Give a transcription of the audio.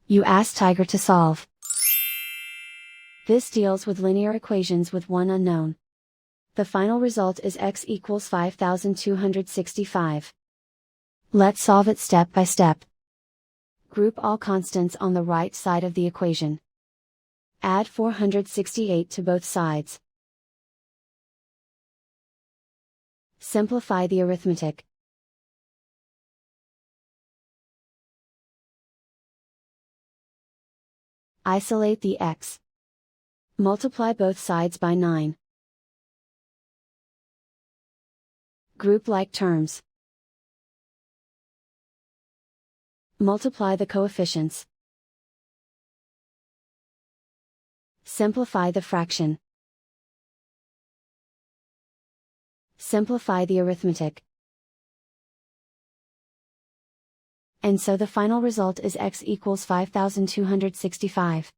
You ask Tiger to solve. This deals with linear equations with one unknown. The final result is x equals 5265. Let's solve it step by step. Group all constants on the right side of the equation. Add 468 to both sides. Simplify the arithmetic. Isolate the x. Multiply both sides by 9. Group like terms. Multiply the coefficients. Simplify the fraction. Simplify the arithmetic. And so the final result is x equals 5265.